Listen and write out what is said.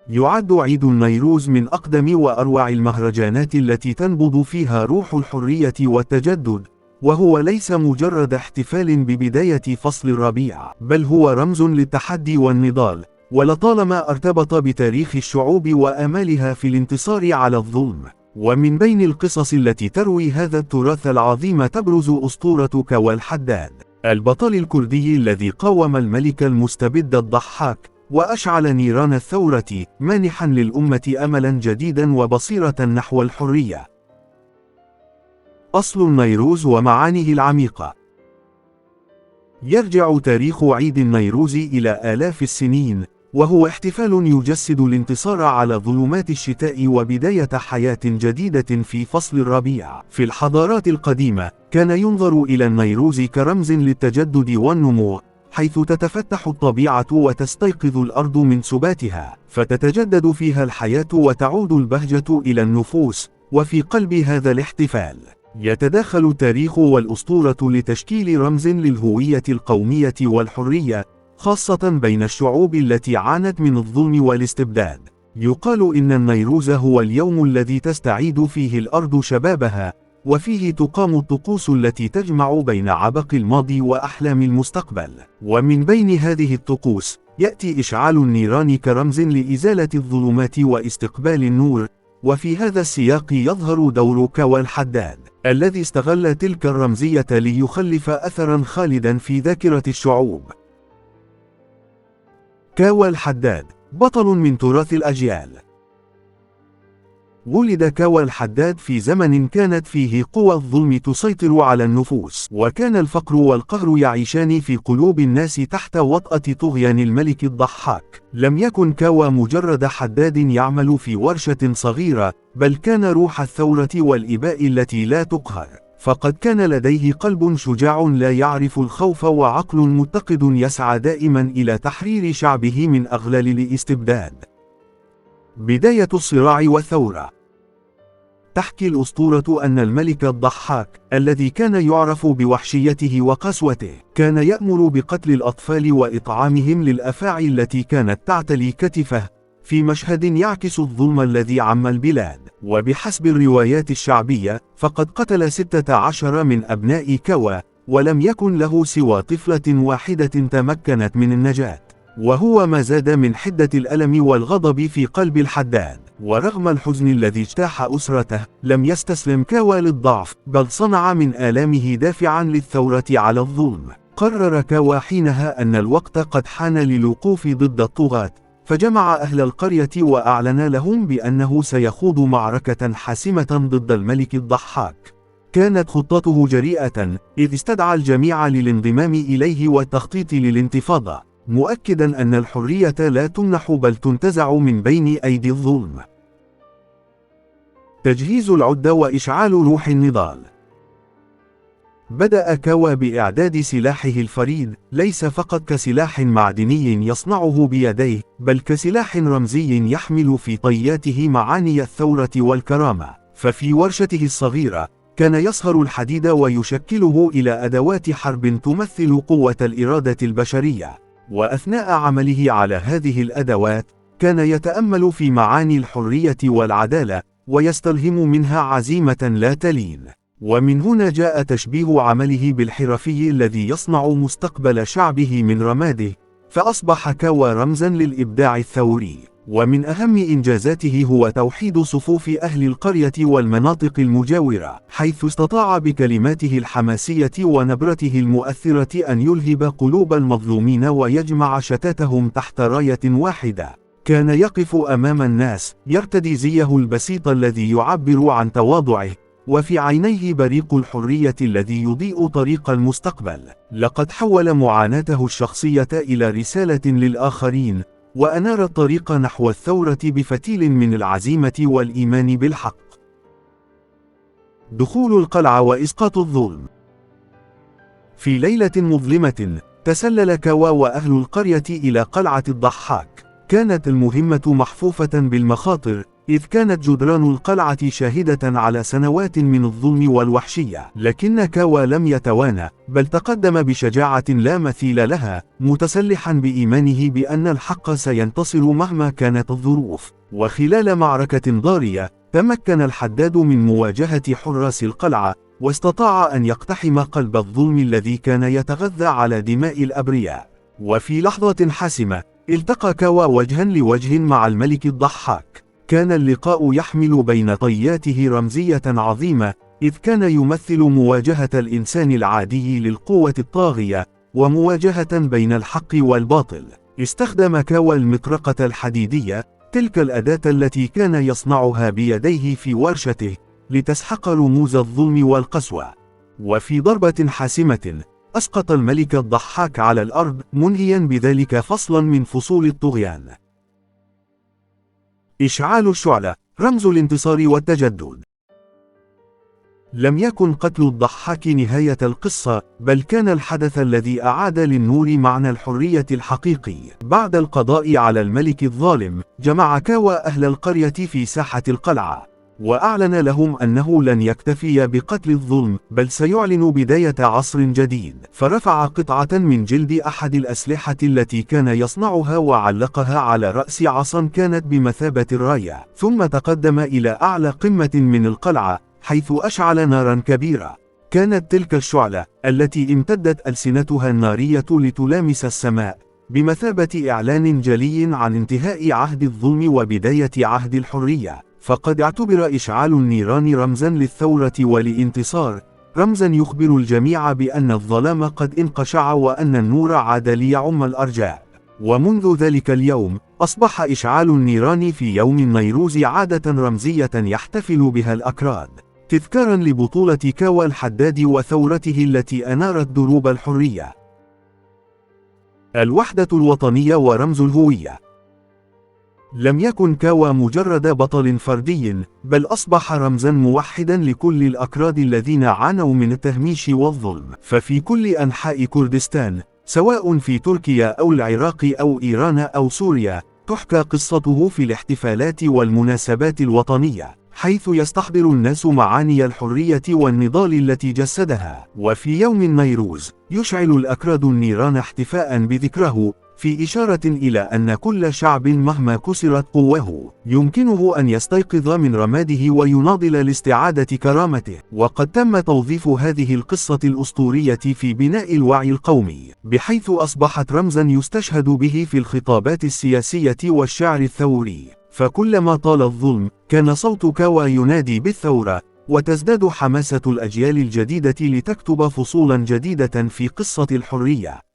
يعد عيد النيروز من أقدم وأروع المهرجانات التي تنبض فيها روح الحرية والتجدد، وهو ليس مجرد احتفال ببداية فصل الربيع، بل هو رمز للتحدي والنضال، ولطالما ارتبط بتاريخ الشعوب وآمالها في الانتصار على الظلم. ومن بين القصص التي تروي هذا التراث العظيم تبرز أسطورة كاوى الحداد، البطل الكردي الذي قاوم الملك المستبد الضحاك، وأشعل نيران الثورة، مانحا للأمة أملا جديدا وبصيرة نحو الحرية. أصل النيروز ومعانيه العميقة. يرجع تاريخ عيد النيروز إلى آلاف السنين، وهو احتفال يجسد الانتصار على ظلمات الشتاء وبداية حياة جديدة في فصل الربيع. في الحضارات القديمة، كان ينظر إلى النيروز كرمز للتجدد والنمو، حيث تتفتح الطبيعة وتستيقظ الأرض من سباتها، فتتجدد فيها الحياة وتعود البهجة إلى النفوس. وفي قلب هذا الاحتفال، يتداخل التاريخ والأسطورة لتشكيل رمز للهوية القومية والحرية، خاصة بين الشعوب التي عانت من الظلم والاستبداد. يقال إن النيروز هو اليوم الذي تستعيد فيه الأرض شبابها، وفيه تقام الطقوس التي تجمع بين عبق الماضي وأحلام المستقبل. ومن بين هذه الطقوس، يأتي إشعال النيران كرمز لإزالة الظلمات واستقبال النور. وفي هذا السياق يظهر دور كاوى الحداد، الذي استغل تلك الرمزية ليخلف أثرا خالدا في ذاكرة الشعوب. كاوى الحداد، بطل من تراث الأجيال. ولد كاوى الحداد في زمن كانت فيه قوى الظلم تسيطر على النفوس، وكان الفقر والقهر يعيشان في قلوب الناس تحت وطأة طغيان الملك الضحاك. لم يكن كاوى مجرد حداد يعمل في ورشة صغيرة، بل كان روح الثورة والإباء التي لا تقهر، فقد كان لديه قلب شجاع لا يعرف الخوف، وعقل متقد يسعى دائما إلى تحرير شعبه من أغلال الاستبداد. بداية الصراع والثورة. تحكي الأسطورة أن الملك الضحاك، الذي كان يعرف بوحشيته وقسوته، كان يأمر بقتل الأطفال وإطعامهم للأفاعي التي كانت تعتلي كتفه، في مشهد يعكس الظلم الذي عم البلاد. وبحسب الروايات الشعبية، فقد قتل 16 من أبناء كاوى، ولم يكن له سوى طفلة واحدة تمكنت من النجاة. وهو ما زاد من حدة الألم والغضب في قلب الحداد. ورغم الحزن الذي اجتاح أسرته، لم يستسلم كاوى للضعف، بل صنع من آلامه دافعا للثورة على الظلم. قرر كاوى حينها أن الوقت قد حان للوقوف ضد الطغاة، فجمع أهل القرية وأعلن لهم بأنه سيخوض معركة حاسمة ضد الملك الضحاك. كانت خطته جريئة، إذ استدعى الجميع للانضمام إليه والتخطيط للانتفاضة، مؤكدا أن الحرية لا تمنح بل تنتزع من بين أيدي الظلم. تجهيز العدة وإشعال روح النضال. بدأ كاوى بإعداد سلاحه الفريد، ليس فقط كسلاح معدني يصنعه بيديه، بل كسلاح رمزي يحمل في طياته معاني الثورة والكرامة. ففي ورشته الصغيرة، كان يصهر الحديد ويشكله إلى أدوات حرب تمثل قوة الإرادة البشرية. وأثناء عمله على هذه الأدوات، كان يتأمل في معاني الحرية والعدالة، ويستلهم منها عزيمة لا تلين. ومن هنا جاء تشبيه عمله بالحرفي الذي يصنع مستقبل شعبه من رماده، فأصبح كاوى رمزا للإبداع الثوري. ومن أهم إنجازاته هو توحيد صفوف أهل القرية والمناطق المجاورة، حيث استطاع بكلماته الحماسية ونبرته المؤثرة أن يلهب قلوب المظلومين ويجمع شتاتهم تحت راية واحدة. كان يقف أمام الناس، يرتدي زيه البسيط الذي يعبر عن تواضعه، وفي عينيه بريق الحرية الذي يضيء طريق المستقبل. لقد حول معاناته الشخصية إلى رسالة للآخرين، وأنار الطريق نحو الثورة بفتيل من العزيمة والإيمان بالحق. دخول القلعة وإسقاط الظلم. في ليلة مظلمة، تسلل كاوى وأهل القرية إلى قلعة الضحاك. كانت المهمة محفوفة بالمخاطر، إذ كانت جدران القلعة شاهدة على سنوات من الظلم والوحشية. لكن كاوا لم يتوانى، بل تقدم بشجاعة لا مثيل لها، متسلحا بإيمانه بأن الحق سينتصر مهما كانت الظروف. وخلال معركة ضارية، تمكن الحداد من مواجهة حراس القلعة، واستطاع أن يقتحم قلب الظلم الذي كان يتغذى على دماء الأبرياء. وفي لحظة حاسمة، التقى كاوا وجها لوجه مع الملك الضحاك. كان اللقاء يحمل بين طياته رمزية عظيمة، إذ كان يمثل مواجهة الإنسان العادي للقوة الطاغية، ومواجهة بين الحق والباطل. استخدم كاوا المطرقة الحديدية، تلك الأداة التي كان يصنعها بيديه في ورشته، لتسحق رموز الظلم والقسوة. وفي ضربة حاسمة، أسقط الملك الضحاك على الأرض، منهيا بذلك فصلا من فصول الطغيان. إشعال الشعلة، رمز الانتصار والتجدد. لم يكن قتل الضحاك نهاية القصة، بل كان الحدث الذي أعاد للنور معنى الحرية الحقيقي. بعد القضاء على الملك الظالم، جمع كاوا أهل القرية في ساحة القلعة، وأعلن لهم أنه لن يكتفي بقتل الظلم، بل سيعلن بداية عصر جديد. فرفع قطعة من جلد أحد الأسلحة التي كان يصنعها وعلقها على رأس عصا كانت بمثابة الراية، ثم تقدم إلى أعلى قمة من القلعة، حيث أشعل نارا كبيرة. كانت تلك الشعلة، التي امتدت ألسنتها النارية لتلامس السماء، بمثابة إعلان جلي عن انتهاء عهد الظلم وبداية عهد الحرية. فقد اعتبر إشعال النيران رمزا للثورة والانتصار، رمزا يخبر الجميع بأن الظلام قد انقشع وأن النور عاد ليعم الأرجاء. ومنذ ذلك اليوم، أصبح إشعال النيران في يوم النيروز عادة رمزية يحتفل بها الأكراد، تذكارا لبطولة كاوا الحداد وثورته التي أنارت دروب الحرية. الوحدة الوطنية ورمز الهوية. لم يكن كاوا مجرد بطل فردي، بل أصبح رمزا موحدا لكل الأكراد الذين عانوا من التهميش والظلم. ففي كل أنحاء كردستان، سواء في تركيا أو العراق أو إيران أو سوريا، تحكى قصته في الاحتفالات والمناسبات الوطنية، حيث يستحضر الناس معاني الحرية والنضال التي جسدها. وفي يوم النيروز، يشعل الأكراد النيران احتفاء بذكره، في إشارة إلى أن كل شعب مهما كسرت قواه، يمكنه أن يستيقظ من رماده ويناضل لاستعادة كرامته. وقد تم توظيف هذه القصة الأسطورية في بناء الوعي القومي، بحيث أصبحت رمزا يستشهد به في الخطابات السياسية والشعر الثوري. فكلما طال الظلم، كان صوت كاوا ينادي بالثورة، وتزداد حماسة الأجيال الجديدة لتكتب فصولا جديدة في قصة الحرية.